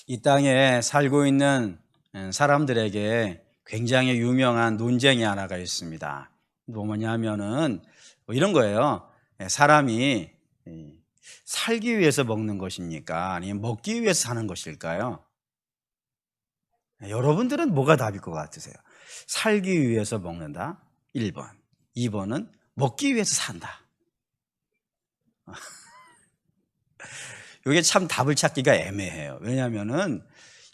이 땅에 살고 있는 사람들에게 굉장히 유명한 논쟁이 하나가 있습니다. 뭐냐면은 이런 거예요. 사람이 살기 위해서 먹는 것입니까? 아니면 먹기 위해서 사는 것일까요? 여러분들은 뭐가 답일 것 같으세요? 살기 위해서 먹는다? 1번. 2번은 먹기 위해서 산다. 이게 참 답을 찾기가 애매해요. 왜냐하면은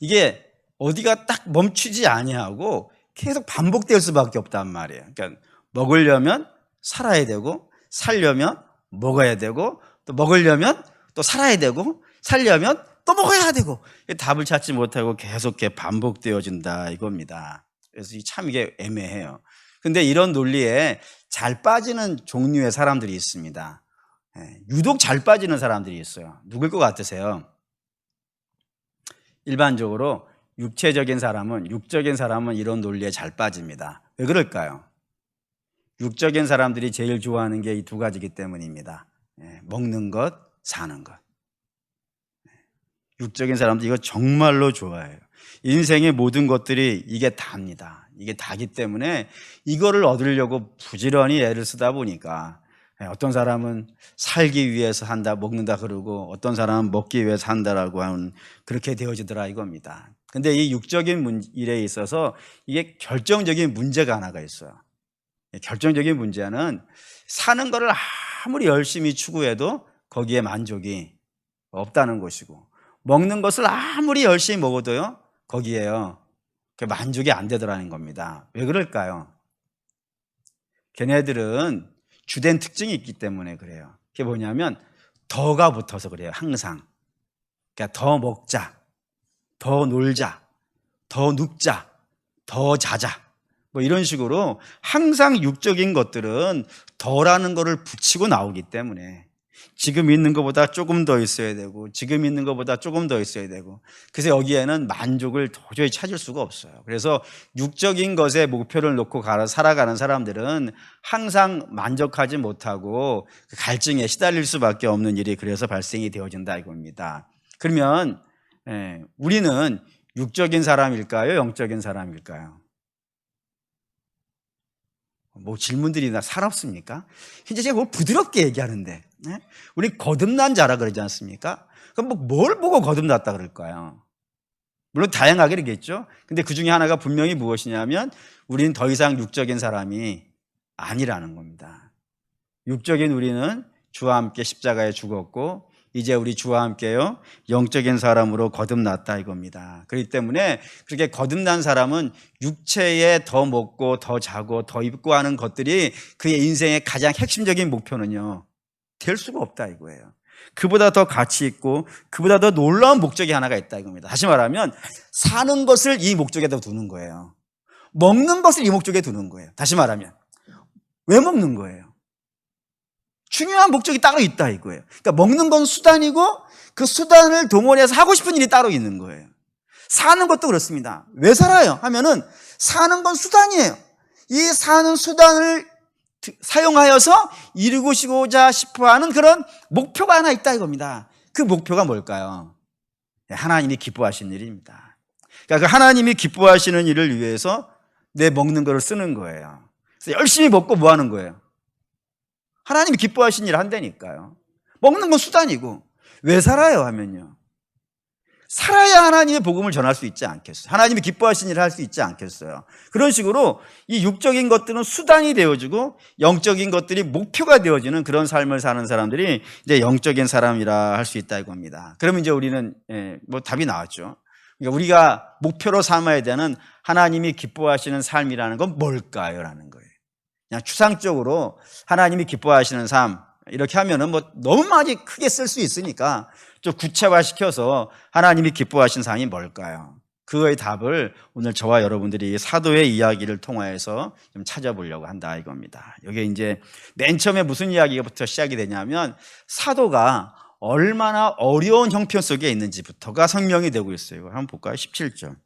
이게 어디가 딱 멈추지 아니하고 계속 반복될 수밖에 없단 말이에요. 그러니까 먹으려면 살아야 되고, 살려면 먹어야 되고, 또 먹으려면 또 살아야 되고, 살려면 또 먹어야 되고, 답을 찾지 못하고 계속 반복되어진다 이겁니다. 그래서 참 이게 애매해요. 근데 이런 논리에 잘 빠지는 종류의 사람들이 있습니다. 유독 잘 빠지는 사람들이 있어요. 누굴 것 같으세요? 일반적으로 육적인 사람은 이런 논리에 잘 빠집니다. 왜 그럴까요? 육적인 사람들이 제일 좋아하는 게 이 두 가지이기 때문입니다. 먹는 것, 사는 것. 육적인 사람들 이거 정말로 좋아해요. 인생의 모든 것들이 이게 다입니다. 이게 다기 때문에 이거를 얻으려고 부지런히 애를 쓰다 보니까 어떤 사람은 살기 위해서 한다, 먹는다 그러고 어떤 사람은 먹기 위해서 한다라고 하는 그렇게 되어지더라 이겁니다. 근데 이 육적인 일에 있어서 이게 결정적인 문제가 하나가 있어요. 결정적인 문제는 사는 거를 아무리 열심히 추구해도 거기에 만족이 없다는 것이고, 먹는 것을 아무리 열심히 먹어도요 거기에요 만족이 안 되더라는 겁니다. 왜 그럴까요? 걔네들은 주된 특징이 있기 때문에 그래요. 그게 뭐냐면 더가 붙어서 그래요. 항상. 그러니까 더 먹자, 더 놀자, 더 눕자, 더 자자, 뭐 이런 식으로 항상 육적인 것들은 더라는 거를 붙이고 나오기 때문에 지금 있는 것보다 조금 더 있어야 되고, 지금 있는 것보다 조금 더 있어야 되고, 그래서 여기에는 만족을 도저히 찾을 수가 없어요. 그래서 육적인 것에 목표를 놓고 살아가는 사람들은 항상 만족하지 못하고 갈증에 시달릴 수밖에 없는 일이 그래서 발생이 되어진다 이겁니다. 그러면 우리는 육적인 사람일까요? 영적인 사람일까요? 뭐 질문들이 나 살았습니까? 현재 제가 뭐 부드럽게 얘기하는데, 우리 거듭난 자라 그러지 않습니까? 그럼 뭘 보고 거듭났다 그럴까요? 물론 다양하게 그러겠죠. 근데 그 중에 하나가 분명히 무엇이냐면 우리는 더 이상 육적인 사람이 아니라는 겁니다. 육적인 우리는 주와 함께 십자가에 죽었고 이제 우리 주와 함께요 영적인 사람으로 거듭났다 이겁니다. 그렇기 때문에 그렇게 거듭난 사람은 육체에 더 먹고 더 자고 더 입고 하는 것들이 그의 인생의 가장 핵심적인 목표는요 될 수가 없다 이거예요. 그보다 더 가치 있고 그보다 더 놀라운 목적이 하나가 있다 이겁니다. 다시 말하면 사는 것을 이 목적에다 두는 거예요. 먹는 것을 이 목적에 두는 거예요. 다시 말하면 왜 먹는 거예요? 중요한 목적이 따로 있다 이거예요. 그러니까 먹는 건 수단이고 그 수단을 동원해서 하고 싶은 일이 따로 있는 거예요. 사는 것도 그렇습니다. 왜 살아요? 하면은 사는 건 수단이에요. 이 사는 수단을 사용하여서 이루고자 싶어하는 그런 목표가 하나 있다 이겁니다. 그 목표가 뭘까요? 하나님이 기뻐하시는 일입니다. 그러니까 그 하나님이 기뻐하시는 일을 위해서 내 먹는 거를 쓰는 거예요. 그래서 열심히 먹고 뭐 하는 거예요? 하나님이 기뻐하시는 일을 한다니까요. 먹는 건 수단이고 왜 살아요 하면요 살아야 하나님의 복음을 전할 수 있지 않겠어요? 하나님이 기뻐하시는 일을 할 수 있지 않겠어요? 그런 식으로 이 육적인 것들은 수단이 되어지고 영적인 것들이 목표가 되어지는 그런 삶을 사는 사람들이 이제 영적인 사람이라 할 수 있다 이겁니다. 그러면 이제 우리는 뭐 답이 나왔죠. 그러니까 우리가 목표로 삼아야 되는 하나님이 기뻐하시는 삶이라는 건 뭘까요? 라는 거예요. 그냥 추상적으로 하나님이 기뻐하시는 삶 이렇게 하면은 뭐 너무 많이 크게 쓸 수 있으니까 좀 구체화시켜서 하나님이 기뻐하시는 삶이 뭘까요? 그거의 답을 오늘 저와 여러분들이 사도의 이야기를 통하여서 좀 찾아보려고 한다 이겁니다. 여기 이제 맨 처음에 무슨 이야기부터 시작이 되냐면 사도가 얼마나 어려운 형편 속에 있는지부터가 설명이 되고 있어요. 한번 볼까요? 17절.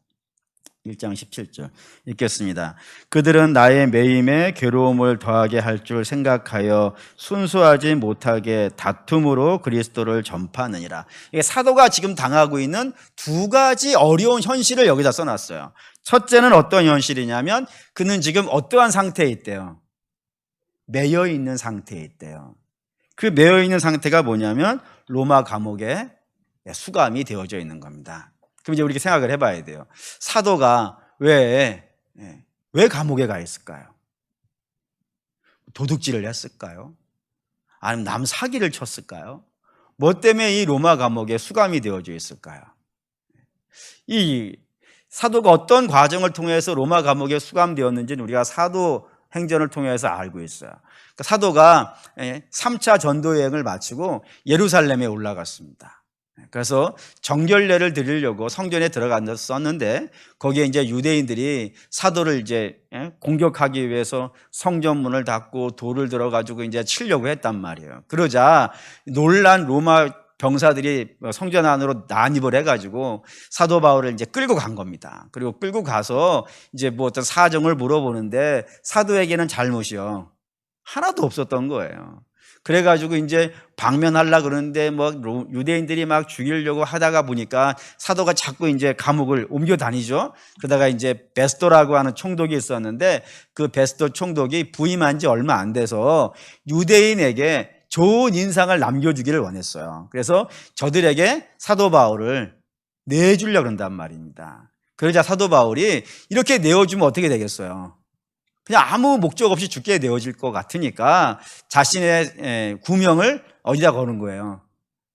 1장 17절 읽겠습니다. 그들은 나의 매임에 괴로움을 더하게 할 줄 생각하여 순수하지 못하게 다툼으로 그리스도를 전파하느니라. 이게 사도가 지금 당하고 있는 두 가지 어려운 현실을 여기다 써놨어요. 첫째는 어떤 현실이냐면 그는 지금 어떠한 상태에 있대요? 매여 있는 상태에 있대요. 그 매여 있는 상태가 뭐냐면 로마 감옥에 수감이 되어져 있는 겁니다. 그럼 이제 우리가 생각을 해봐야 돼요. 사도가 왜 감옥에 가 있을까요? 도둑질을 했을까요? 아니면 남 사기를 쳤을까요? 뭐 때문에 이 로마 감옥에 수감이 되어져 있을까요? 이 사도가 어떤 과정을 통해서 로마 감옥에 수감되었는지는 우리가 사도 행전을 통해서 알고 있어요. 그러니까 사도가 3차 전도 여행을 마치고 예루살렘에 올라갔습니다. 그래서 정결례를 드리려고 성전에 들어갔었는데 거기에 이제 유대인들이 사도를 이제 공격하기 위해서 성전문을 닫고 돌을 들어가지고 이제 치려고 했단 말이에요. 그러자 놀란 로마 병사들이 성전 안으로 난입을 해가지고 사도 바울을 이제 끌고 간 겁니다. 그리고 끌고 가서 이제 뭐 어떤 사정을 물어보는데 사도에게는 잘못이요 하나도 없었던 거예요. 그래가지고 이제 방면하려고 그러는데 뭐 유대인들이 막 죽이려고 하다가 보니까 사도가 자꾸 이제 감옥을 옮겨 다니죠. 그러다가 이제 베스토라고 하는 총독이 있었는데 그 베스토 총독이 부임한 지 얼마 안 돼서 유대인에게 좋은 인상을 남겨주기를 원했어요. 그래서 저들에게 사도 바울을 내주려고 그런단 말입니다. 그러자 사도 바울이 이렇게 내어주면 어떻게 되겠어요? 그냥 아무 목적 없이 죽게 내어질 것 같으니까 자신의 구명을 어디다 거는 거예요?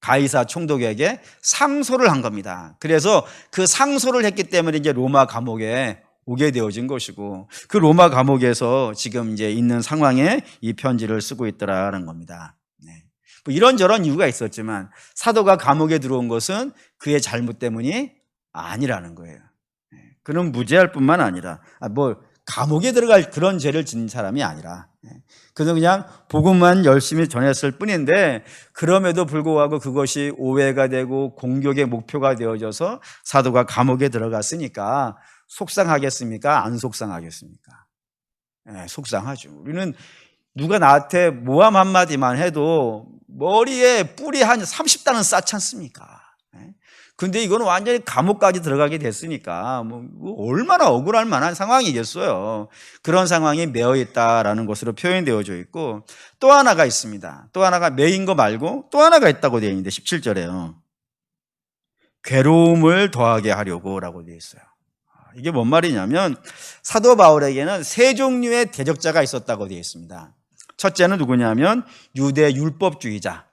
가이사 총독에게 상소를 한 겁니다. 그래서 그 상소를 했기 때문에 이제 로마 감옥에 오게 되어진 것이고 그 로마 감옥에서 지금 이제 있는 상황에 이 편지를 쓰고 있더라는 겁니다. 뭐 이런저런 이유가 있었지만 사도가 감옥에 들어온 것은 그의 잘못 때문이 아니라는 거예요. 그는 무죄할 뿐만 아니라 감옥에 들어갈 그런 죄를 지은 사람이 아니라 그는 그냥 복음만 열심히 전했을 뿐인데 그럼에도 불구하고 그것이 오해가 되고 공격의 목표가 되어져서 사도가 감옥에 들어갔으니까 속상하겠습니까? 안 속상하겠습니까? 속상하죠. 우리는 누가 나한테 모함 한마디만 해도 머리에 뿔이 한 30단은 쌓지 않습니까? 근데 이거는 완전히 감옥까지 들어가게 됐으니까 얼마나 억울할 만한 상황이겠어요. 그런 상황이 매여 있다라는 것으로 표현되어져 있고 또 하나가 있습니다. 또 하나가 매인 거 말고 또 하나가 있다고 되어 있는데 17절에요. 괴로움을 더하게 하려고 라고 되어 있어요. 이게 뭔 말이냐면 사도 바울에게는 세 종류의 대적자가 있었다고 되어 있습니다. 첫째는 누구냐면 유대 율법주의자.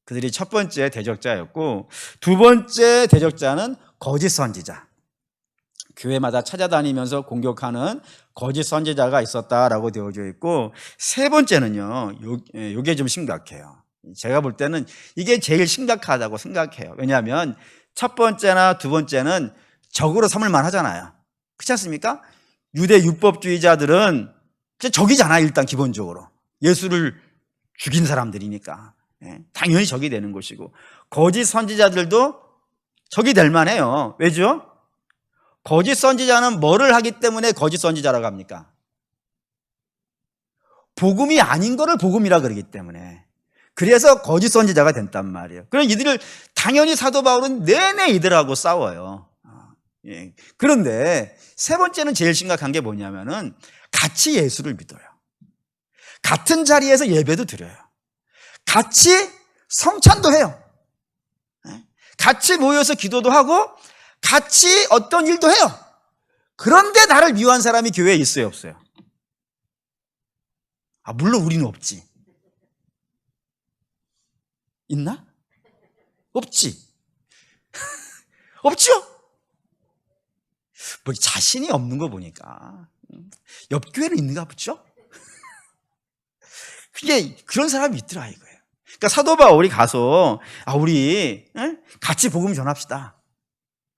그들이 첫 번째 대적자였고 두 번째 대적자는 거짓 선지자. 교회마다 찾아다니면서 공격하는 거짓 선지자가 있었다라고 되어져 있고 세 번째는요. 이게 좀 심각해요. 제가 볼 때는 이게 제일 심각하다고 생각해요. 왜냐하면 첫 번째나 두 번째는 적으로 삼을만 하잖아요. 그렇지 않습니까? 유대 율법주의자들은 적이잖아. 일단 기본적으로 예수를 죽인 사람들이니까 당연히 적이 되는 것이고 거짓 선지자들도 적이 될 만해요. 왜죠? 거짓 선지자는 뭐를 하기 때문에 거짓 선지자라고 합니까? 복음이 아닌 거를 복음이라 그러기 때문에 그래서 거짓 선지자가 된단 말이에요. 그럼 이들을 당연히 사도 바울은 내내 이들하고 싸워요. 그런데 세 번째는 제일 심각한 게 뭐냐면은 같이 예수를 믿어요. 같은 자리에서 예배도 드려요. 같이 성찬도 해요. 같이 모여서 기도도 하고 같이 어떤 일도 해요. 그런데 나를 미워한 사람이 교회에 있어요, 없어요? 물론 우리는 없지. 있나? 없지. 없죠? 뭐 자신이 없는 거 보니까 옆 교회는 있는가 보죠? 그게 그런 사람이 있더라 이거예요. 그러니까 사도 바울이 가서 우리 같이 복음 전합시다.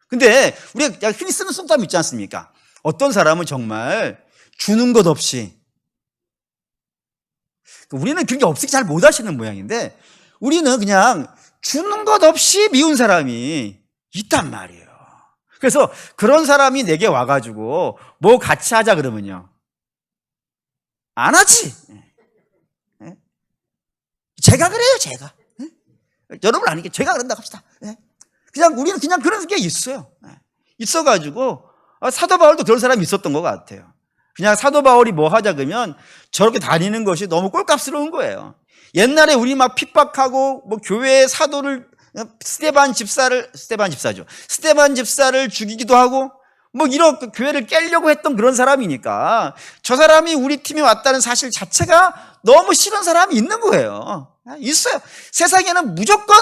근데 우리가 흔히 쓰는 속담 있지 않습니까? 어떤 사람은 정말 주는 것 없이 우리는 그게 없으니 잘 못 하시는 모양인데 우리는 그냥 주는 것 없이 미운 사람이 있단 말이에요. 그래서 그런 사람이 내게 와가지고 뭐 같이 하자 그러면요, 안 하지. 예? 제가 그래요, 제가. 예? 여러분 아니게 제가 그런다고 합시다. 예? 그냥 우리는 그냥 그런 게 있어요. 예. 있어가지고 사도 바울도 그런 사람이 있었던 것 같아요. 그냥 사도 바울이 뭐 하자 그러면 저렇게 다니는 것이 너무 꼴값스러운 거예요. 옛날에 우리 막 핍박하고 뭐 교회의 사도를 스데반 집사를 죽이기도 하고 뭐 이런 교회를 깨려고 했던 그런 사람이니까 저 사람이 우리 팀에 왔다는 사실 자체가 너무 싫은 사람이 있는 거예요. 있어요. 세상에는 무조건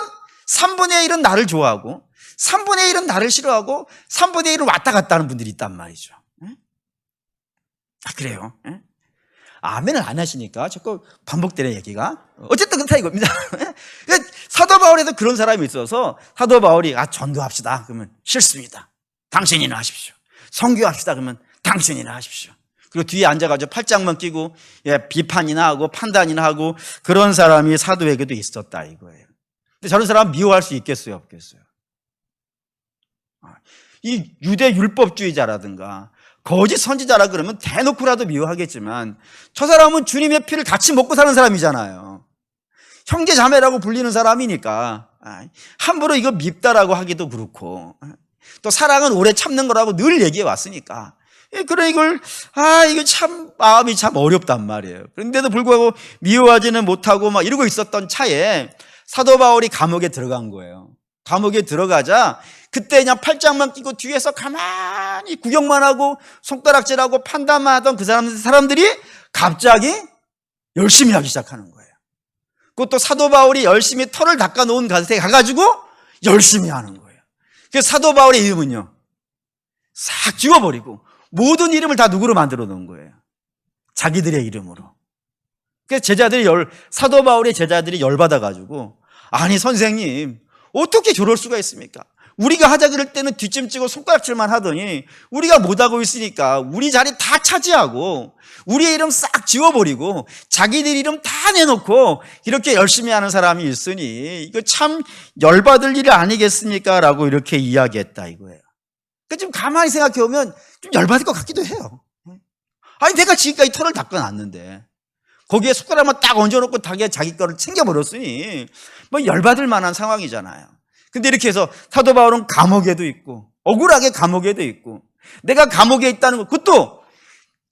3분의 1은 나를 좋아하고 3분의 1은 나를 싫어하고 3분의 1은 왔다 갔다 하는 분들이 있단 말이죠. 그래요. 아멘을 안 하시니까 자꾸 반복되는 얘기가. 어쨌든 그렇다 이겁니다. 사도 바울에도 그런 사람이 있어서 사도 바울이 전도합시다 그러면 싫습니다. 당신이나 하십시오. 선교합시다 그러면 당신이나 하십시오. 그리고 뒤에 앉아가지고 팔짱만 끼고 비판이나 하고 판단이나 하고 그런 사람이 사도에게도 있었다 이거예요. 근데 저런 사람 미워할 수 있겠어요, 없겠어요? 이 유대 율법주의자라든가 거짓 선지자라 그러면 대놓고라도 미워하겠지만 저 사람은 주님의 피를 같이 먹고 사는 사람이잖아요. 형제 자매라고 불리는 사람이니까 함부로 이거 밉다라고 하기도 그렇고, 또 사랑은 오래 참는 거라고 늘 얘기해 왔으니까 그래 이거 참 마음이 참 어렵단 말이에요. 그런데도 불구하고 미워하지는 못하고 막 이러고 있었던 차에 사도 바울이 감옥에 들어간 거예요. 감옥에 들어가자 그때 그냥 팔짱만 끼고 뒤에서 가만히 구경만 하고 손가락질하고 판단만 하던 그 사람들이 갑자기 열심히 하기 시작하는 거예요. 그것도 사도 바울이 열심히 털을 닦아놓은 곳에 가가지고 열심히 하는 거예요. 그래서 사도 바울의 이름은요 싹 지워버리고 모든 이름을 다 누구로 만들어 놓은 거예요? 자기들의 이름으로. 그래서 사도 바울의 제자들이 열받아가지고 아니 선생님 어떻게 저럴 수가 있습니까? 우리가 하자 그럴 때는 뒷짐지고 손가락질만 하더니 우리가 못하고 있으니까 우리 자리 다 차지하고 우리의 이름 싹 지워버리고 자기들 이름 다 내놓고 이렇게 열심히 하는 사람이 있으니 이거 참 열받을 일 아니겠습니까? 라고 이렇게 이야기했다 이거예요. 그러니까 좀 가만히 생각해보면 좀 열받을 것 같기도 해요. 아니 내가 지금까지 털을 닦아놨는데 거기에 숟가락만 딱 얹어놓고 자기 거를 챙겨버렸으니 뭐 열받을 만한 상황이잖아요. 근데 이렇게 해서 사도 바울은 감옥에도 있고 억울하게 감옥에도 있고 내가 감옥에 있다는 것, 그것도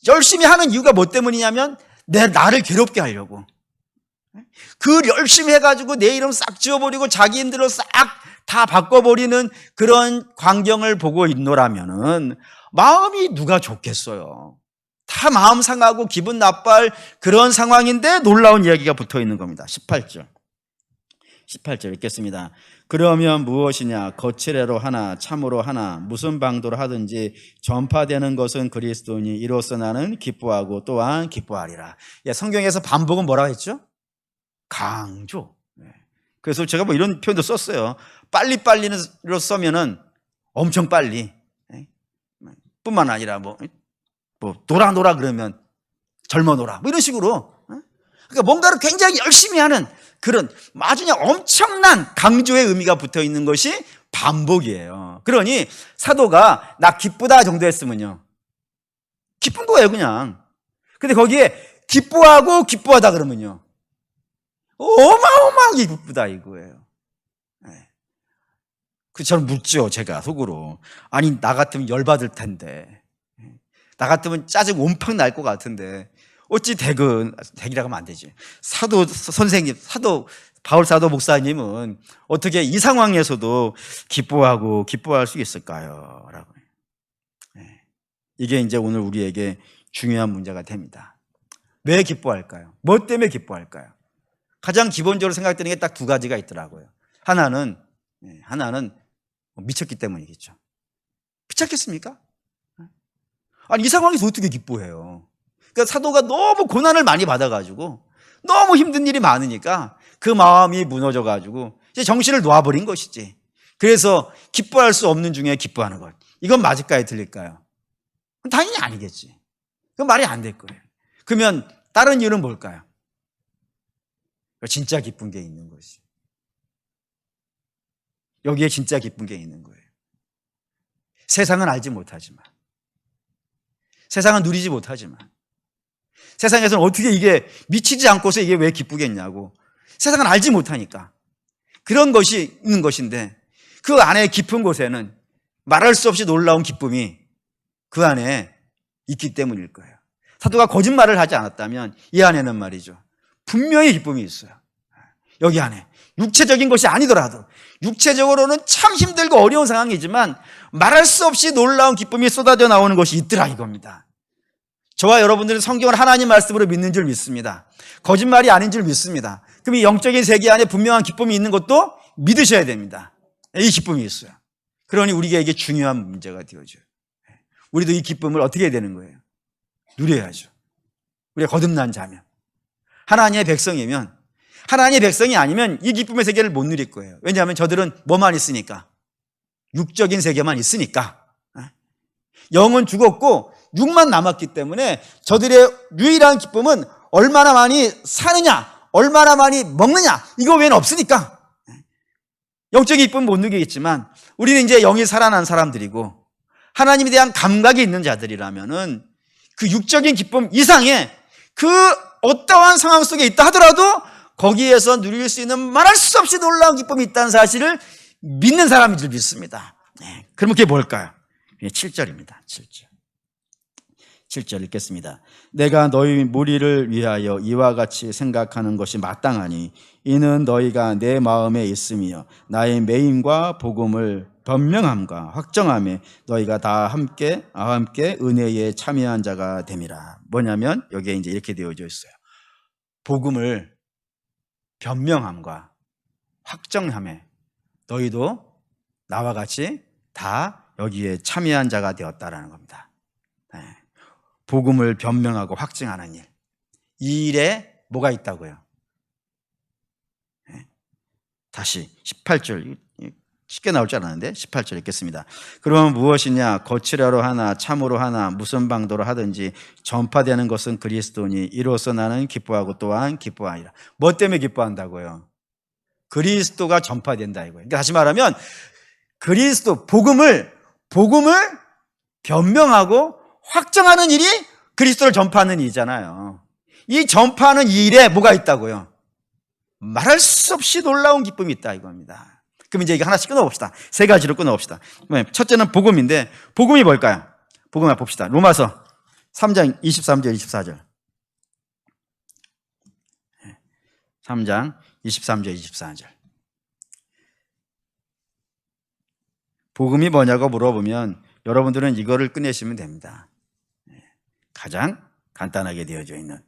열심히 하는 이유가 뭐 때문이냐면 나를 괴롭게 하려고. 그 열심히 해가지고 내 이름 싹 지워버리고 자기 힘대로 싹 다 바꿔버리는 그런 광경을 보고 있노라면은 마음이 누가 좋겠어요. 다 마음 상하고 기분 나빠할 그런 상황인데 놀라운 이야기가 붙어 있는 겁니다. 18절 읽겠습니다. 그러면 무엇이냐? 거칠애로 하나 참으로 하나 무슨 방도로 하든지 전파되는 것은 그리스도니 이로써 나는 기뻐하고 또한 기뻐하리라. 성경에서 반복은 뭐라고 했죠? 강조. 그래서 제가 뭐 이런 표현도 썼어요. 빨리빨리로 써면은 엄청 빨리, 뿐만 아니라 뭐 놀아 그러면 젊어 놀아 뭐 이런 식으로. 그러니까 뭔가를 굉장히 열심히 하는 그런 아주 그냥 엄청난 강조의 의미가 붙어 있는 것이 반복이에요. 그러니 사도가 나 기쁘다 정도 했으면요 기쁜 거예요 그냥. 근데 거기에 기뻐하고 기뻐하다 그러면요 어마어마하게 기쁘다 이거예요. 그 저는 묻죠 제가 속으로. 아니 나 같으면 열받을 텐데, 나 같으면 짜증 온팡 날 것 같은데 어찌 댁이라고 하면 안 되지. 사도 선생님, 바울 사도 목사님은 어떻게 이 상황에서도 기뻐하고 기뻐할 수 있을까요? 라고. 이게 이제 오늘 우리에게 중요한 문제가 됩니다. 왜 기뻐할까요? 뭐 때문에 기뻐할까요? 가장 기본적으로 생각되는 게 딱 두 가지가 있더라고요. 하나는 미쳤기 때문이겠죠. 미쳤겠습니까? 아니 이 상황에서 어떻게 기뻐해요? 그러니까 사도가 너무 고난을 많이 받아가지고 너무 힘든 일이 많으니까 그 마음이 무너져가지고 이제 정신을 놓아버린 것이지. 그래서 기뻐할 수 없는 중에 기뻐하는 것. 이건 맞을까요? 틀릴까요? 당연히 아니겠지. 그건 말이 안 될 거예요. 그러면 다른 이유는 뭘까요? 진짜 기쁜 게 있는 것이. 여기에 진짜 기쁜 게 있는 거예요. 세상은 알지 못하지만, 세상은 누리지 못하지만, 세상에서는 어떻게 이게 미치지 않고서 이게 왜 기쁘겠냐고, 세상은 알지 못하니까 그런 것이 있는 것인데, 그 안에 깊은 곳에는 말할 수 없이 놀라운 기쁨이 그 안에 있기 때문일 거예요. 사도가 거짓말을 하지 않았다면 이 안에는 말이죠, 분명히 기쁨이 있어요. 여기 안에 육체적인 것이 아니더라도, 육체적으로는 참 힘들고 어려운 상황이지만 말할 수 없이 놀라운 기쁨이 쏟아져 나오는 것이 있더라, 이겁니다. 저와 여러분들은 성경을 하나님 말씀으로 믿는 줄 믿습니다. 거짓말이 아닌 줄 믿습니다. 그럼 이 영적인 세계 안에 분명한 기쁨이 있는 것도 믿으셔야 됩니다. 이 기쁨이 있어요. 그러니 우리에게 중요한 문제가 되어져요. 우리도 이 기쁨을 어떻게 해야 되는 거예요? 누려야죠. 우리가 거듭난 자면, 하나님의 백성이면, 하나님의 백성이 아니면 이 기쁨의 세계를 못 누릴 거예요. 왜냐하면 저들은 뭐만 있으니까? 육적인 세계만 있으니까. 영은 죽었고 육만 남았기 때문에 저들의 유일한 기쁨은 얼마나 많이 사느냐, 얼마나 많이 먹느냐, 이거 외에는 없으니까. 영적인 기쁨은 못 누리겠지만 우리는 이제 영이 살아난 사람들이고 하나님에 대한 감각이 있는 자들이라면은 그 육적인 기쁨 이상의 그 어떠한 상황 속에 있다 하더라도 거기에서 누릴 수 있는 말할 수 없이 놀라운 기쁨이 있다는 사실을 믿는 사람인 줄 믿습니다. 그럼 그게 뭘까요? 7절입니다. 7절 읽겠습니다. 내가 너희 무리를 위하여 이와 같이 생각하는 것이 마땅하니 이는 너희가 내 마음에 있으며 나의 매임과 복음을 변명함과 확정함에 너희가 다 함께 은혜에 참여한 자가 됨이라. 뭐냐면 여기에 이제 이렇게 되어져 있어요. 복음을 변명함과 확정함에 너희도 나와 같이 다 여기에 참여한 자가 되었다라는 겁니다. 복음을 변명하고 확증하는 일, 이 일에 뭐가 있다고요? 다시 18절, 쉽게 나올 줄 알았는데 18절 읽겠습니다. 그러면 무엇이냐? 거칠어로 하나 참으로 하나 무슨 방도로 하든지 전파되는 것은 그리스도니 이로써 나는 기뻐하고 또한 기뻐하리라. 뭐 때문에 기뻐한다고요? 그리스도가 전파된다 이거예요. 그러니까 다시 말하면 그리스도 복음을 변명하고 확정하는 일이 그리스도를 전파하는 일이잖아요. 이 전파하는 이 일에 뭐가 있다고요? 말할 수 없이 놀라운 기쁨이 있다 이겁니다. 그럼 이제 이거 하나씩 끊어봅시다. 세 가지로 끊어봅시다. 첫째는 복음인데 복음이 뭘까요? 복음을 봅시다. 로마서 3장 23절 24절 3장 23절 24절 복음이 뭐냐고 물어보면 여러분들은 이거를 꺼내시면 됩니다. 가장 간단하게 되어져 있는,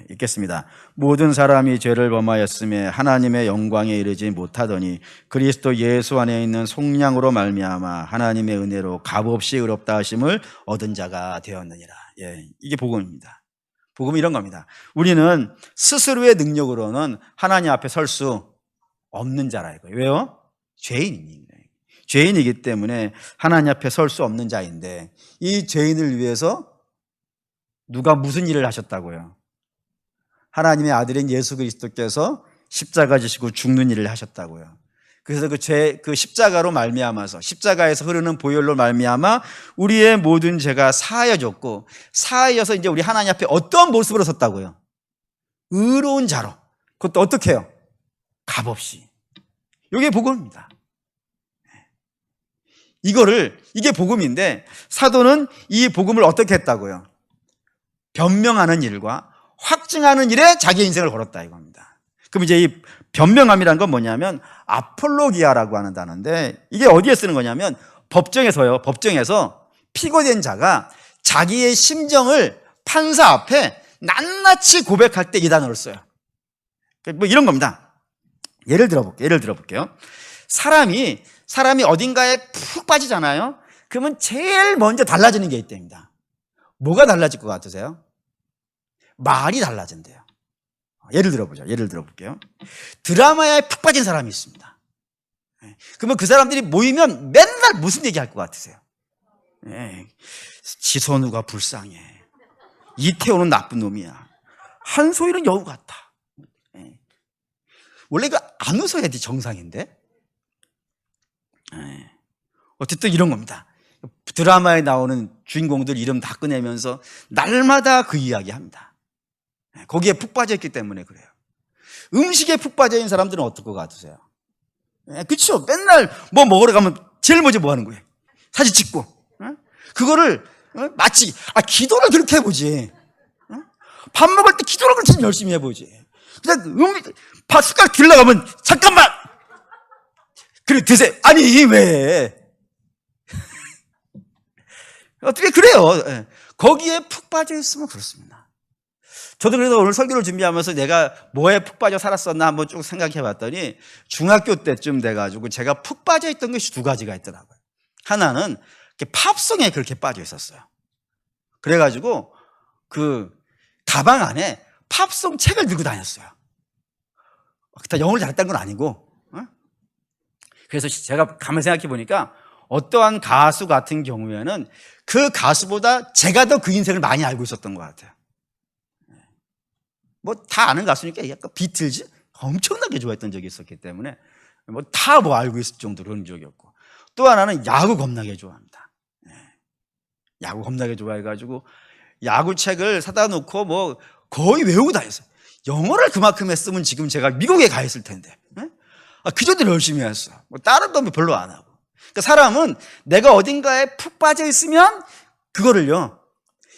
읽겠습니다. 모든 사람이 죄를 범하였음에 하나님의 영광에 이르지 못하더니 그리스도 예수 안에 있는 속량으로 말미암아 하나님의 은혜로 값없이 의롭다 하심을 얻은 자가 되었느니라. 이게 복음입니다. 복음은 이런 겁니다. 우리는 스스로의 능력으로는 하나님 앞에 설 수 없는 자라 이거예요. 왜요? 죄인이기 때문에 하나님 앞에 설 수 없는 자인데 이 죄인을 위해서 누가 무슨 일을 하셨다고요? 하나님의 아들인 예수 그리스도께서 십자가 지시고 죽는 일을 하셨다고요. 그래서 그 십자가로 말미암아서 십자가에서 흐르는 보혈로 말미암아 우리의 모든 죄가 사하여졌고 사하여서 이제 우리 하나님 앞에 어떤 모습으로 섰다고요? 의로운 자로. 그것도 어떻게 해요? 값없이. 이게 복음입니다. 이게 복음인데 사도는 이 복음을 어떻게 했다고요? 변명하는 일과 확증하는 일에 자기 인생을 걸었다 이겁니다. 그럼 이제 이 변명함이란 건 뭐냐면 아폴로기아라고 하는 단어인데 이게 어디에 쓰는 거냐면 법정에서 피고된 자가 자기의 심정을 판사 앞에 낱낱이 고백할 때 이 단어를 써요. 뭐 이런 겁니다. 예를 들어볼게요. 사람이 어딘가에 푹 빠지잖아요. 그러면 제일 먼저 달라지는 게 있답니다. 뭐가 달라질 것 같으세요? 말이 달라진대요. 예를 들어볼게요. 드라마에 푹 빠진 사람이 있습니다. 그러면 그 사람들이 모이면 맨날 무슨 얘기 할 것 같으세요? 지선우가 불쌍해. 이태호는 나쁜 놈이야. 한소희는 여우 같아. 원래 안 웃어야지 정상인데. 어쨌든 이런 겁니다. 드라마에 나오는 주인공들 이름 다 꺼내면서 날마다 그 이야기 합니다. 거기에 푹 빠져있기 때문에 그래요. 음식에 푹 빠져있는 사람들은 어떨 것 같으세요? 그렇죠. 맨날 뭐 먹으러 가면 제일 먼저 뭐 하는 거예요? 사진 찍고. 그거를 마치 기도를 그렇게 해보지. 밥 먹을 때 기도를 그렇게 열심히 해보지. 그냥 밥 숟가락 들러가면 잠깐만 그래 드세요. 아니 왜 어떻게 그래요? 거기에 푹 빠져 있으면 그렇습니다. 저도 그래서 오늘 설교를 준비하면서 내가 뭐에 푹 빠져 살았었나 한번 쭉 생각해 봤더니 중학교 때쯤 돼가지고 제가 푹 빠져 있던 것이 두 가지가 있더라고요. 하나는 팝송에 그렇게 빠져 있었어요. 그래가지고 그 가방 안에 팝송 책을 들고 다녔어요. 다 영어를 잘했다는 건 아니고. 그래서 제가 가만히 생각해 보니까 어떠한 가수 같은 경우에는 그 가수보다 제가 더 그 인생을 많이 알고 있었던 것 같아요. 뭐 다 아는 가수니까 약간 비틀즈 엄청나게 좋아했던 적이 있었기 때문에 뭐 다 뭐 알고 있을 정도로 그런 적이었고, 또 하나는 야구 겁나게 좋아합니다. 야구 겁나게 좋아해가지고 야구 책을 사다 놓고 뭐 거의 외우고 다녔어요. 영어를 그만큼 했으면 지금 제가 미국에 가 있을 텐데. 그 정도로 열심히 했어. 뭐 다른 건 별로 안 하고. 그러니까 사람은 내가 어딘가에 푹 빠져 있으면 그거를요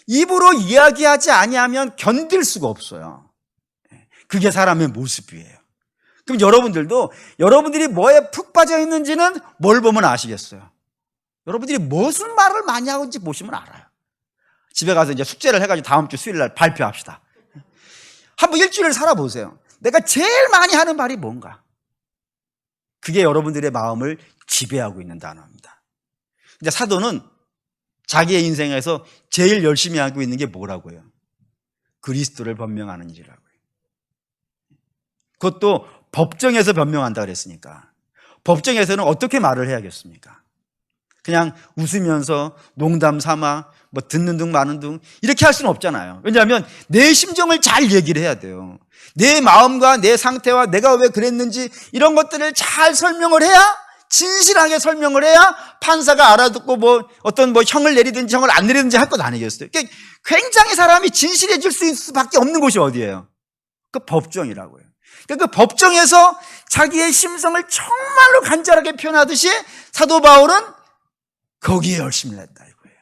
입으로 이야기하지 아니하면 견딜 수가 없어요. 그게 사람의 모습이에요. 그럼 여러분들도 여러분들이 뭐에 푹 빠져 있는지는 뭘 보면 아시겠어요? 여러분들이 무슨 말을 많이 하는지 보시면 알아요. 집에 가서 이제 숙제를 해가지고 다음 주 수요일 날 발표합시다. 한번 일주일을 살아보세요. 내가 제일 많이 하는 말이 뭔가? 그게 여러분들의 마음을 지배하고 있는 단어입니다. 이제 사도는 자기의 인생에서 제일 열심히 하고 있는 게 뭐라고요? 그리스도를 변명하는 일이라고요. 그것도 법정에서 변명한다 그랬으니까. 법정에서는 어떻게 말을 해야겠습니까? 그냥 웃으면서 농담 삼아 뭐 듣는 둥 마는 둥 이렇게 할 수는 없잖아요. 왜냐하면 내 심정을 잘 얘기를 해야 돼요. 내 마음과 내 상태와 내가 왜 그랬는지 이런 것들을 잘 설명을 해야, 진실하게 설명을 해야 판사가 알아듣고 뭐 어떤 뭐 형을 내리든지 형을 안 내리든지 할 것 아니겠어요? 그러니까 굉장히 사람이 진실해질 수밖에 없는 곳이 어디예요? 그 법정이라고요. 그러니까 그 법정에서 자기의 심성을 정말로 간절하게 표현하듯이 사도 바울은 거기에 열심히 냈다 이거예요.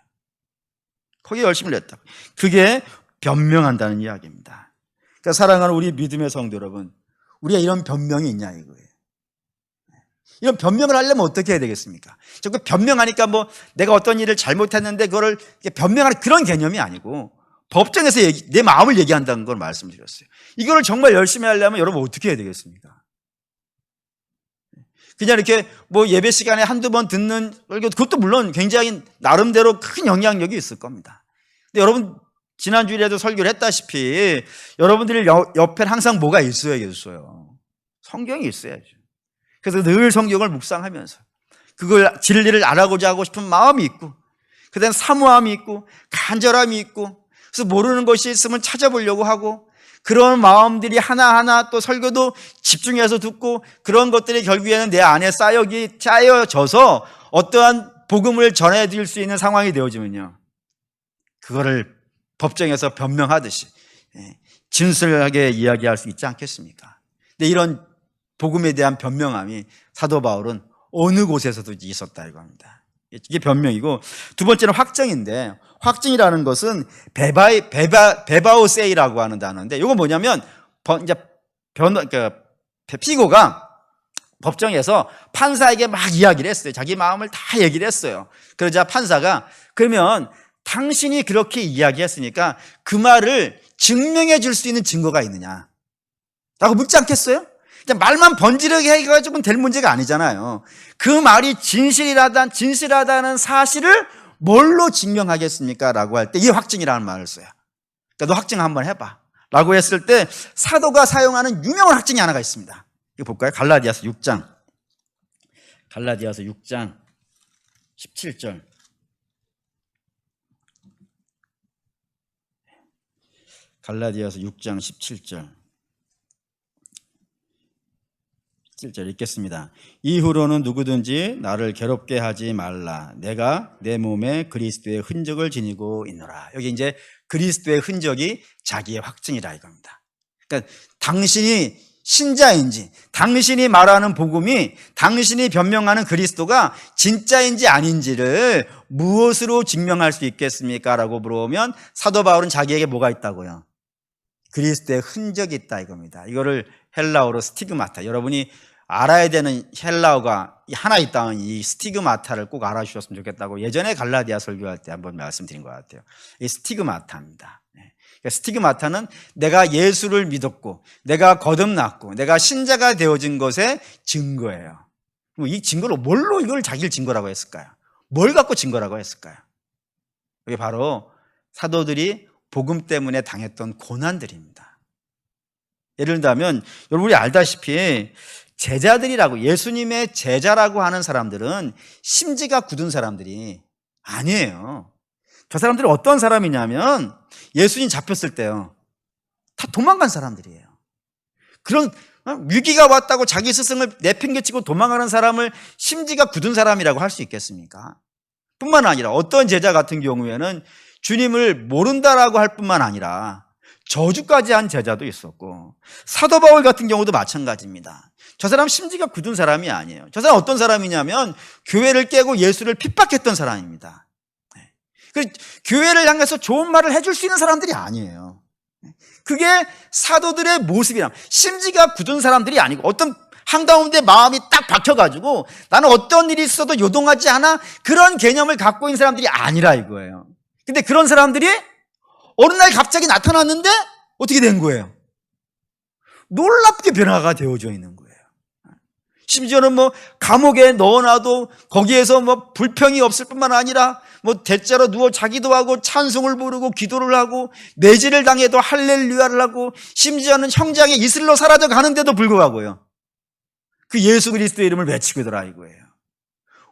거기에 열심히 냈다. 그게 변명한다는 이야기입니다. 그러니까 사랑하는 우리 믿음의 성도 여러분, 우리가 이런 변명이 있냐 이거예요. 이런 변명을 하려면 어떻게 해야 되겠습니까? 자꾸 변명하니까 뭐 내가 어떤 일을 잘못했는데 그거를 변명하는 그런 개념이 아니고 법정에서 내 마음을 얘기한다는 걸 말씀드렸어요. 이거를 정말 열심히 하려면 여러분 어떻게 해야 되겠습니까? 그냥 이렇게 뭐 예배 시간에 한두 번 듣는, 그것도 물론 굉장히 나름대로 큰 영향력이 있을 겁니다. 근데 여러분 지난주에도 설교를 했다시피 여러분들이 옆에 항상 뭐가 있어야겠어요? 성경이 있어야죠. 그래서 늘 성경을 묵상하면서 그걸 진리를 알아보자 하고 싶은 마음이 있고, 그다음 사모함이 있고 간절함이 있고, 그래서 모르는 것이 있으면 찾아보려고 하고, 그런 마음들이 하나하나 또 설교도 집중해서 듣고 그런 것들이 결국에는 내 안에 쌓여져서 어떠한 복음을 전해드릴 수 있는 상황이 되어지면요, 그거를 법정에서 변명하듯이 진솔하게 이야기할 수 있지 않겠습니까? 근데 이런 복음에 대한 변명함이 사도 바울은 어느 곳에서도 있었다 이거 합니다. 이게 변명이고, 두 번째는 확정인데, 확증이라는 것은 베바오세이라고 하는 단어인데, 이건 뭐냐면 이제 피고가 법정에서 판사에게 막 이야기를 했어요. 자기 마음을 다 얘기를 했어요. 그러자 판사가 그러면 당신이 그렇게 이야기했으니까 그 말을 증명해 줄 수 있는 증거가 있느냐 라고 묻지 않겠어요? 그냥 말만 번지르게 해가지고는 될 문제가 아니잖아요. 그 말이 진실하다는 사실을 뭘로 증명하겠습니까? 라고 할 때 이 확증이라는 말을 써요. 그러니까 너 확증 한번 해봐 라고 했을 때 사도가 사용하는 유명한 확증이 하나가 있습니다. 이거 볼까요? 갈라디아서 6장 17절. 갈라디아서 6장 17절. 7절 읽겠습니다. 이후로는 누구든지 나를 괴롭게 하지 말라. 내가 내 몸에 그리스도의 흔적을 지니고 있노라. 여기 이제 그리스도의 흔적이 자기의 확증이라 이겁니다. 그러니까 당신이 신자인지, 당신이 말하는 복음이, 당신이 변명하는 그리스도가 진짜인지 아닌지를 무엇으로 증명할 수 있겠습니까? 라고 물어보면 사도 바울은 자기에게 뭐가 있다고요? 그리스도의 흔적이 있다 이겁니다. 이거를 헬라어로 스티그마타. 여러분이 알아야 되는 헬라어가 하나 있다면 이 스티그마타를 꼭 알아주셨으면 좋겠다고 예전에 갈라디아 설교할 때 한번 말씀드린 것 같아요. 이 스티그마타입니다. 그러니까 스티그마타는 내가 예수를 믿었고, 내가 거듭났고, 내가 신자가 되어진 것의 증거예요. 이 증거로 뭘로 이걸 자기를 증거라고 했을까요? 뭘 갖고 증거라고 했을까요? 이게 바로 사도들이 복음 때문에 당했던 고난들입니다. 예를 들면 여러분이 알다시피 제자들이라고, 예수님의 제자라고 하는 사람들은 심지가 굳은 사람들이 아니에요. 저 사람들이 어떤 사람이냐면 예수님 잡혔을 때요, 다 도망간 사람들이에요. 그런 위기가 왔다고 자기 스승을 내팽개치고 도망가는 사람을 심지가 굳은 사람이라고 할 수 있겠습니까? 뿐만 아니라 어떤 제자 같은 경우에는 주님을 모른다라고 할 뿐만 아니라 저주까지 한 제자도 있었고, 사도 바울 같은 경우도 마찬가지입니다. 저 사람 심지가 굳은 사람이 아니에요. 저 사람 어떤 사람이냐면 교회를 깨고 예수를 핍박했던 사람입니다. 교회를 향해서 좋은 말을 해줄 수 있는 사람들이 아니에요. 그게 사도들의 모습이라, 심지가 굳은 사람들이 아니고 어떤 한가운데 마음이 딱 박혀가지고 나는 어떤 일이 있어도 요동하지 않아, 그런 개념을 갖고 있는 사람들이 아니라 이거예요. 근데 그런 사람들이 어느 날 갑자기 나타났는데 어떻게 된 거예요? 놀랍게 변화가 되어져 있는 거예요. 심지어는 감옥에 넣어놔도 거기에서 불평이 없을 뿐만 아니라 대자로 누워 자기도 하고 찬송을 부르고 기도를 하고 매질을 당해도 할렐루야를 하고, 심지어는 형장에 이슬로 사라져 가는데도 불구하고요, 그 예수 그리스도의 이름을 외치고 있더라 이거예요.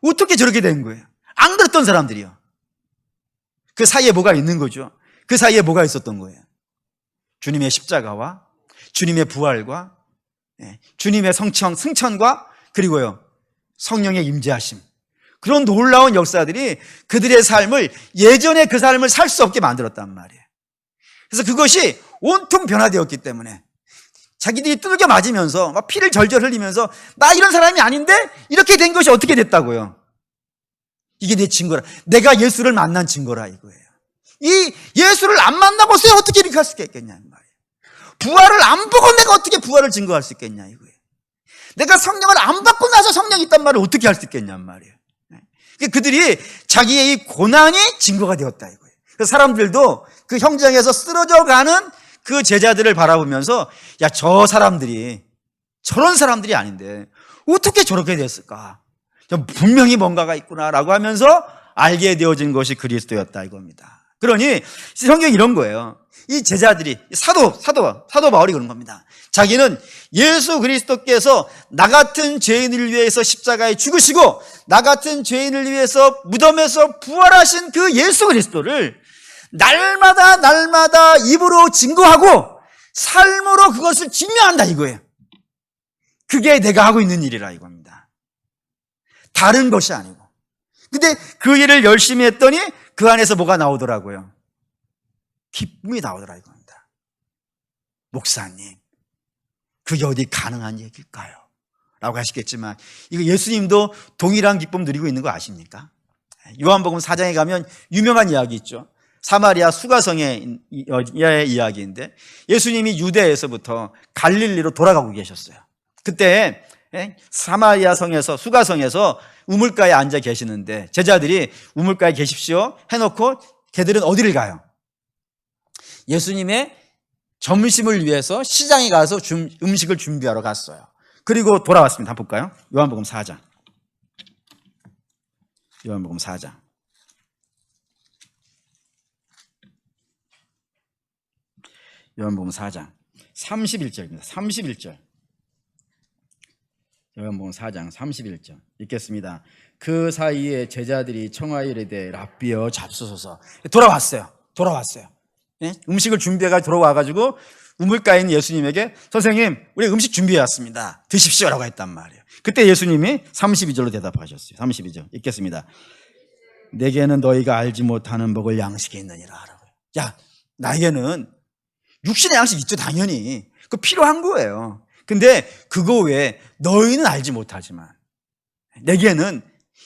어떻게 저렇게 된 거예요? 안 그랬던 사람들이요. 그 사이에 뭐가 있는 거죠? 그 사이에 뭐가 있었던 거예요? 주님의 십자가와 주님의 부활과 주님의 승천과 그리고요 성령의 임재하심, 그런 놀라운 역사들이 그들의 삶을, 예전에 그 삶을 살 수 없게 만들었단 말이에요. 그래서 그것이 온통 변화되었기 때문에 자기들이 두들겨 맞으면서 막 피를 절절 흘리면서 나 이런 사람이 아닌데 이렇게 된 것이 어떻게 됐다고요? 이게 내 증거라. 내가 예수를 만난 증거라 이거예요. 이 예수를 안 만나고서 어떻게 이렇게 할 수 있겠냐 이 말이에요. 부활을 안 보고 내가 어떻게 부활을 증거할 수 있겠냐 이거예요. 내가 성령을 안 받고 나서 성령이 있단 말을 어떻게 할 수 있겠냐 말이에요. 그들이 자기의 이 고난이 증거가 되었다 이거예요. 그래서 사람들도 그 형장에서 쓰러져 가는 그 제자들을 바라보면서 야, 저 사람들이 저런 사람들이 아닌데 어떻게 저렇게 됐을까? 분명히 뭔가가 있구나라고 하면서 알게 되어진 것이 그리스도였다 이겁니다. 그러니 성경이 이런 거예요. 이 제자들이 사도 바울이 그런 겁니다. 자기는 예수 그리스도께서 나 같은 죄인을 위해서 십자가에 죽으시고 나 같은 죄인을 위해서 무덤에서 부활하신 그 예수 그리스도를 날마다 입으로 증거하고 삶으로 그것을 증명한다 이거예요. 그게 내가 하고 있는 일이라 이겁니다. 다른 것이 아니고. 근데 그 일을 열심히 했더니 그 안에서 뭐가 나오더라고요? 기쁨이 나오더라 이겁니다. 목사님, 그게 어디 가능한 얘기일까요? 라고 하시겠지만 이거 예수님도 동일한 기쁨 누리고 있는 거 아십니까? 요한복음 4장에 가면 유명한 이야기 있죠. 사마리아 수가성의 이야기인데 예수님이 유대에서부터 갈릴리로 돌아가고 계셨어요. 그때 사마리아 성에서, 수가성에서 우물가에 앉아 계시는데 제자들이 우물가에 계십시오 해놓고 걔들은 어디를 가요? 예수님의 점심을 위해서 시장에 가서 음식을 준비하러 갔어요. 그리고 돌아왔습니다. 한번 볼까요? 요한복음 4장. 요한복음 4장. 요한복음 4장 31절입니다. 31절. 요한복음 4장 31절 읽겠습니다. 그 사이에 제자들이 청하여 이르되 랍비여 잡수소서. 돌아왔어요. 네? 음식을 준비해가 돌아와가지고 우물가에 있는 예수님에게 선생님, 우리 음식 준비해 왔습니다. 드십시오라고 했단 말이에요. 그때 예수님이 32절로 대답하셨어요. 32절 읽겠습니다. 내게는 너희가 알지 못하는 먹을 양식이 있느니라. 야, 나에게는 육신의 양식 있죠, 당연히. 그거 필요한 거예요. 근데 그거 외에 너희는 알지 못하지만 내게는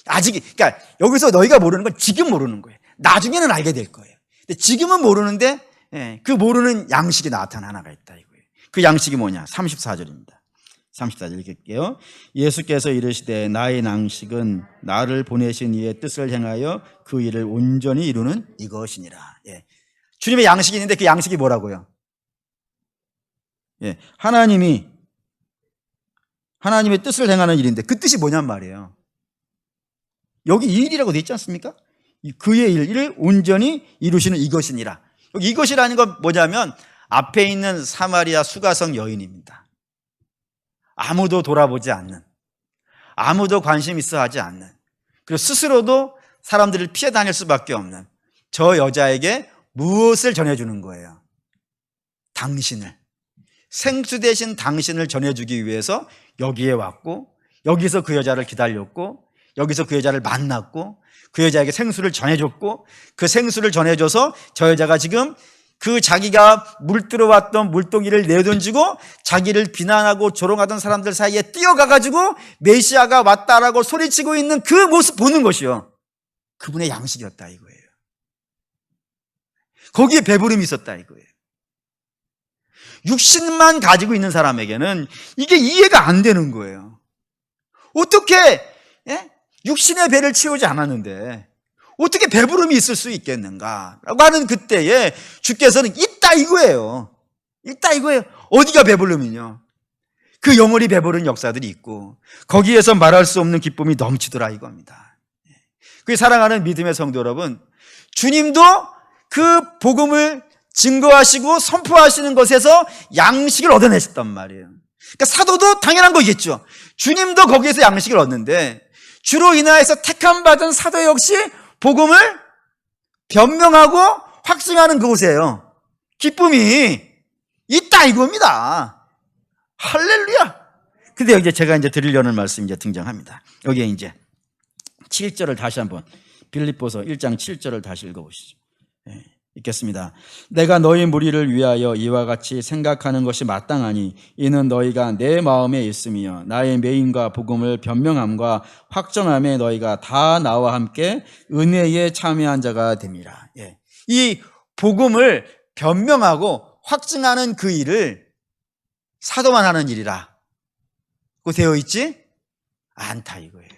아직, 그러니까 여기서 너희가 모르는 건 지금 모르는 거예요. 나중에는 알게 될 거예요. 근데 지금은 모르는데 그 모르는 양식이 나타나 하나가 있다 이거예요. 그 양식이 뭐냐? 34절입니다. 34절 읽을게요. 예수께서 이르시되 나의 양식은 나를 보내신 이의 뜻을 행하여 그 일을 온전히 이루는 이것이니라. 예. 주님의 양식이 있는데 그 양식이 뭐라고요? 예. 하나님의 뜻을 행하는 일인데 그 뜻이 뭐냔 말이에요. 여기 이 일이라고 돼 있지 않습니까? 그의 일을 온전히 이루시는 이것이니라. 여기 이것이라는 건 뭐냐면 앞에 있는 사마리아 수가성 여인입니다. 아무도 돌아보지 않는, 아무도 관심 있어 하지 않는, 그리고 스스로도 사람들을 피해 다닐 수밖에 없는 저 여자에게 무엇을 전해주는 거예요? 당신을, 생수 대신 당신을 전해주기 위해서 여기에 왔고, 여기서 그 여자를 기다렸고, 여기서 그 여자를 만났고, 그 여자에게 생수를 전해줬고, 그 생수를 전해줘서 저 여자가 지금 그 자기가 물들어왔던 물동이를 내던지고 자기를 비난하고 조롱하던 사람들 사이에 뛰어가가지고 메시아가 왔다라고 소리치고 있는 그 모습 보는 것이요, 그분의 양식이었다 이거예요. 거기에 배부름이 있었다 이거예요. 육신만 가지고 있는 사람에게는 이게 이해가 안 되는 거예요. 어떻게 육신의 배를 채우지 않았는데 어떻게 배부름이 있을 수 있겠는가 라고 하는 그때에 주께서는 있다 이거예요. 있다 이거예요. 어디가 배부름이냐? 그 영원히 배부른 역사들이 있고 거기에서 말할 수 없는 기쁨이 넘치더라 이겁니다. 그 사랑하는 믿음의 성도 여러분, 주님도 그 복음을 증거하시고 선포하시는 것에서 양식을 얻어내셨단 말이에요. 그러니까 사도도 당연한 거겠죠. 주님도 거기에서 양식을 얻는데 주로 인하여서 택함받은 사도 역시 복음을 변명하고 확증하는 그곳이에요. 기쁨이 있다 이겁니다. 할렐루야. 근데 이제 제가 드리려는 말씀이 등장합니다. 여기에 7절을 다시 한번, 빌립보서 1장 7절을 다시 읽어보시죠. 읽겠습니다. 내가 너희 무리를 위하여 이와 같이 생각하는 것이 마땅하니 이는 너희가 내 마음에 있으며 나의 메인과 복음을 변명함과 확정함에 너희가 다 나와 함께 은혜에 참여한 자가 됨이라. 이 복음을 변명하고 확증하는 그 일을 사도만 하는 일이라고 되어 있지 않다 이거예요.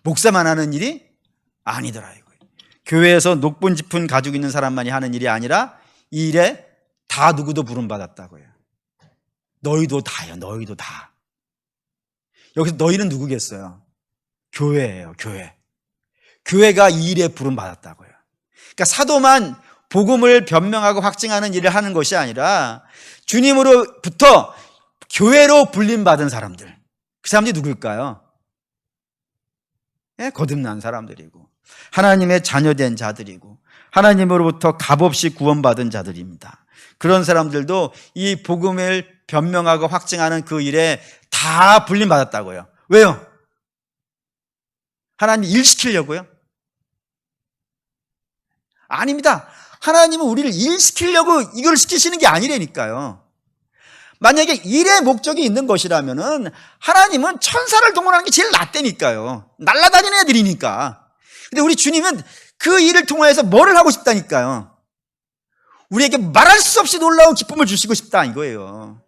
목사만 하는 일이 아니더라 이거예요. 교회에서 높은 짚은 가지고 있는 사람만이 하는 일이 아니라 이 일에 다 누구도 부름받았다고요. 너희도 다요. 너희도 다. 여기서 너희는 누구겠어요? 교회예요. 교회. 교회가 이 일에 부름받았다고요. 그러니까 사도만 복음을 변명하고 확증하는 일을 하는 것이 아니라 주님으로부터 교회로 불림받은 사람들, 그 사람들이 누굴까요? 거듭난 사람들이고 하나님의 자녀된 자들이고 하나님으로부터 값없이 구원받은 자들입니다. 그런 사람들도 이 복음을 변명하고 확증하는 그 일에 다 불림받았다고요. 왜요? 하나님 일 시키려고요? 아닙니다. 하나님은 우리를 일 시키려고 이걸 시키시는 게 아니라니까요. 만약에 일의 목적이 있는 것이라면은 하나님은 천사를 동원하는 게 제일 낫다니까요. 날아다니는 애들이니까. 근데 우리 주님은 그 일을 통해서 뭐를 하고 싶다니까요. 우리에게 말할 수 없이 놀라운 기쁨을 주시고 싶다 이거예요.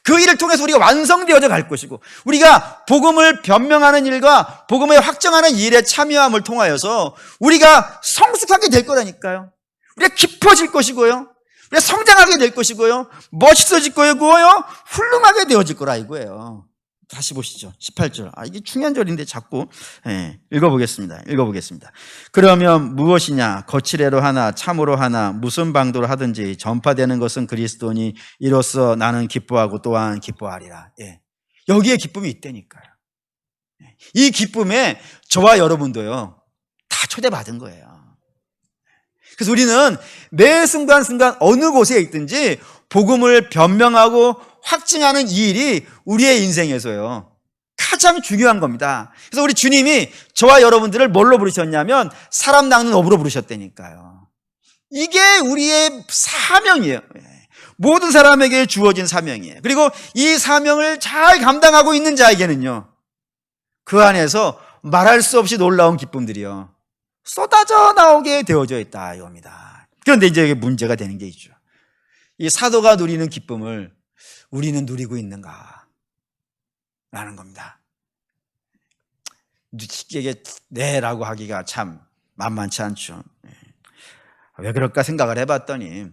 그 일을 통해서 우리가 완성되어져 갈 것이고 우리가 복음을 변명하는 일과 복음을 확정하는 일에 참여함을 통하여서 우리가 성숙하게 될 거라니까요. 우리가 깊어질 것이고요. 우리가 성장하게 될 것이고요. 멋있어질 거고요. 훌륭하게 되어질 거라 이거예요. 다시 보시죠. 18절. 이게 중요한 절인데 자꾸 읽어보겠습니다. 그러면 무엇이냐? 거칠애로 하나 참으로 하나 무슨 방도로 하든지 전파되는 것은 그리스도니 이로써 나는 기뻐하고 또한 기뻐하리라. 여기에 기쁨이 있다니까요. 이 기쁨에 저와 여러분도요 다 초대받은 거예요. 그래서 우리는 매 순간순간 어느 곳에 있든지 복음을 변명하고 확증하는 이 일이 우리의 인생에서요 가장 중요한 겁니다. 그래서 우리 주님이 저와 여러분들을 뭘로 부르셨냐면 사람 낚는 업으로 부르셨다니까요. 이게 우리의 사명이에요. 모든 사람에게 주어진 사명이에요. 그리고 이 사명을 잘 감당하고 있는 자에게는요 그 안에서 말할 수 없이 놀라운 기쁨들이요 쏟아져 나오게 되어져 있다 이겁니다. 그런데 이제 이게 문제가 되는 게 있죠. 이 사도가 누리는 기쁨을 우리는 누리고 있는가 라는 겁니다. 이게 네라고 하기가 참 만만치 않죠. 왜 그럴까 생각을 해봤더니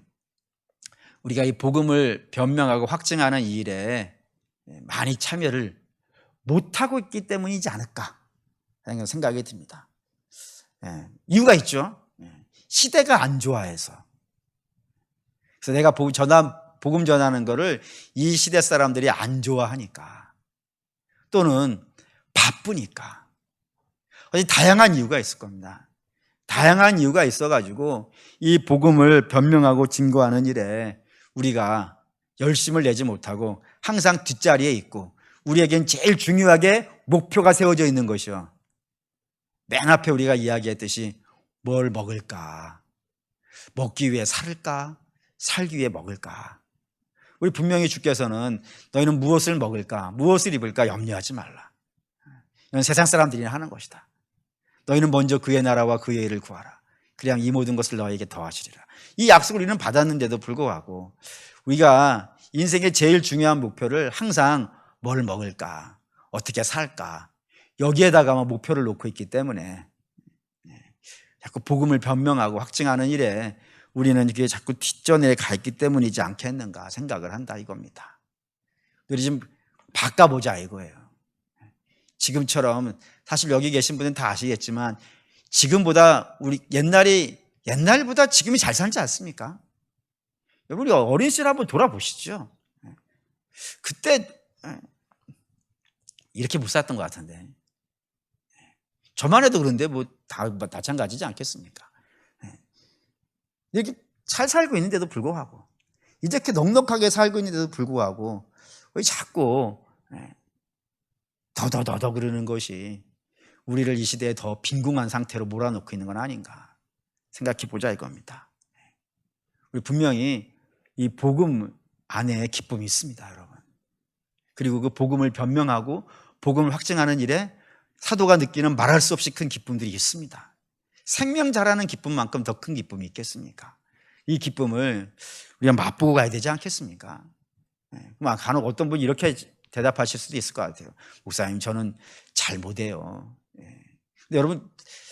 우리가 이 복음을 변명하고 확증하는 이 일에 많이 참여를 못하고 있기 때문이지 않을까 생각이 듭니다. 이유가 있죠. 시대가 안 좋아해서. 그래서 내가 복음 전하는 거를 이 시대 사람들이 안 좋아하니까 또는 바쁘니까 다양한 이유가 있을 겁니다. 다양한 이유가 있어가지고 이 복음을 변명하고 증거하는 일에 우리가 열심을 내지 못하고 항상 뒷자리에 있고 우리에겐 제일 중요하게 목표가 세워져 있는 것이요 맨 앞에 우리가 이야기했듯이 뭘 먹을까? 먹기 위해 살을까? 살기 위해 먹을까? 우리 분명히 주께서는 너희는 무엇을 먹을까? 무엇을 입을까? 염려하지 말라. 이건 세상 사람들이 하는 것이다. 너희는 먼저 그의 나라와 그의 일을 구하라. 그냥 이 모든 것을 너희에게 더하시리라. 이 약속을 우리는 받았는데도 불구하고 우리가 인생의 제일 중요한 목표를 항상 뭘 먹을까? 어떻게 살까? 여기에다가 목표를 놓고 있기 때문에 자꾸 복음을 변명하고 확증하는 일에 우리는 이게 자꾸 뒷전에 가 있기 때문이지 않겠는가 생각을 한다 이겁니다. 우리 좀 바꿔보자 이거예요. 지금처럼 사실 여기 계신 분은 다 아시겠지만 지금보다 우리 옛날보다 지금이 잘 살지 않습니까? 우리 어린 시절 한번 돌아보시죠. 그때 이렇게 못 살았던 것 같은데 저만 해도 그런데 뭐 다 마찬가지지 않겠습니까? 이렇게 잘 살고 있는데도 불구하고 이렇게 넉넉하게 살고 있는데도 불구하고 왜 자꾸 더더더더 그러는 것이 우리를 이 시대에 더 빈궁한 상태로 몰아넣고 있는 건 아닌가 생각해 보자 이겁니다. 우리 분명히 이 복음 안에 기쁨이 있습니다, 여러분. 그리고 그 복음을 변명하고 복음을 확증하는 일에 사도가 느끼는 말할 수 없이 큰 기쁨들이 있습니다. 생명 자라는 기쁨만큼 더 큰 기쁨이 있겠습니까? 이 기쁨을 우리가 맛보고 가야 되지 않겠습니까? 간혹 어떤 분이 이렇게 대답하실 수도 있을 것 같아요. 목사님, 저는 잘 못해요. 근데 여러분,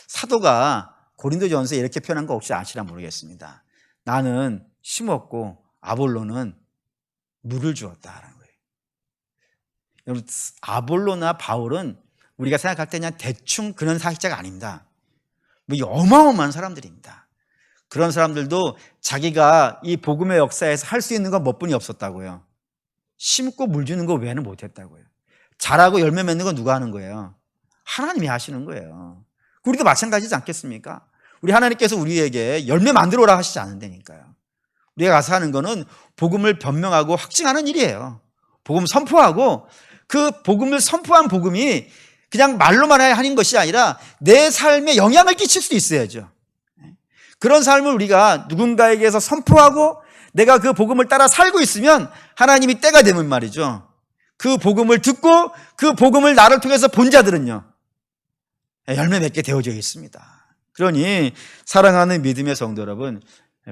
사도가 고린도전서에 이렇게 표현한 거 혹시 아시나 모르겠습니다. 나는 심었고 아볼로는 물을 주었다라는 거예요. 여러분, 아볼로나 바울은 우리가 생각할 때 그냥 대충 그런 사역자가 아닙니다. 어마어마한 사람들입니다. 그런 사람들도 자기가 이 복음의 역사에서 할 수 있는 건 몇 분이 없었다고요. 심고 물 주는 거 외에는 못했다고요. 자라고 열매 맺는 건 누가 하는 거예요? 하나님이 하시는 거예요. 우리도 마찬가지지 않겠습니까? 우리 하나님께서 우리에게 열매 만들어 오라 하시지 않은다니까요. 우리가 가서 하는 거는 복음을 변명하고 확증하는 일이에요. 복음 선포하고 그 복음을 선포한 복음이 그냥 말로만 하는 것이 아니라 내 삶에 영향을 끼칠 수도 있어야죠. 그런 삶을 우리가 누군가에게서 선포하고 내가 그 복음을 따라 살고 있으면 하나님이 때가 되면 말이죠. 그 복음을 듣고 그 복음을 나를 통해서 본 자들은요, 열매 맺게 되어져 있습니다. 그러니 사랑하는 믿음의 성도 여러분,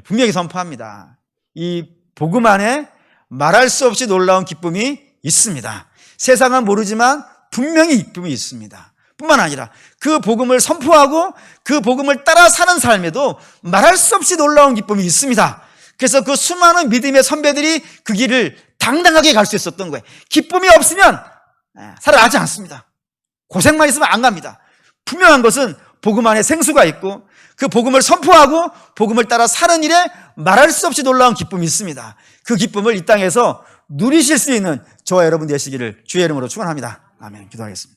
분명히 선포합니다. 이 복음 안에 말할 수 없이 놀라운 기쁨이 있습니다. 세상은 모르지만 분명히 기쁨이 있습니다. 뿐만 아니라 그 복음을 선포하고 그 복음을 따라 사는 삶에도 말할 수 없이 놀라운 기쁨이 있습니다. 그래서 그 수많은 믿음의 선배들이 그 길을 당당하게 갈 수 있었던 거예요. 기쁨이 없으면 살아가지 않습니다. 고생만 있으면 안 갑니다. 분명한 것은 복음 안에 생수가 있고 그 복음을 선포하고 복음을 따라 사는 일에 말할 수 없이 놀라운 기쁨이 있습니다. 그 기쁨을 이 땅에서 누리실 수 있는 저와 여러분 되시기를 주의 이름으로 축원합니다. 아멘. 기도하겠습니다.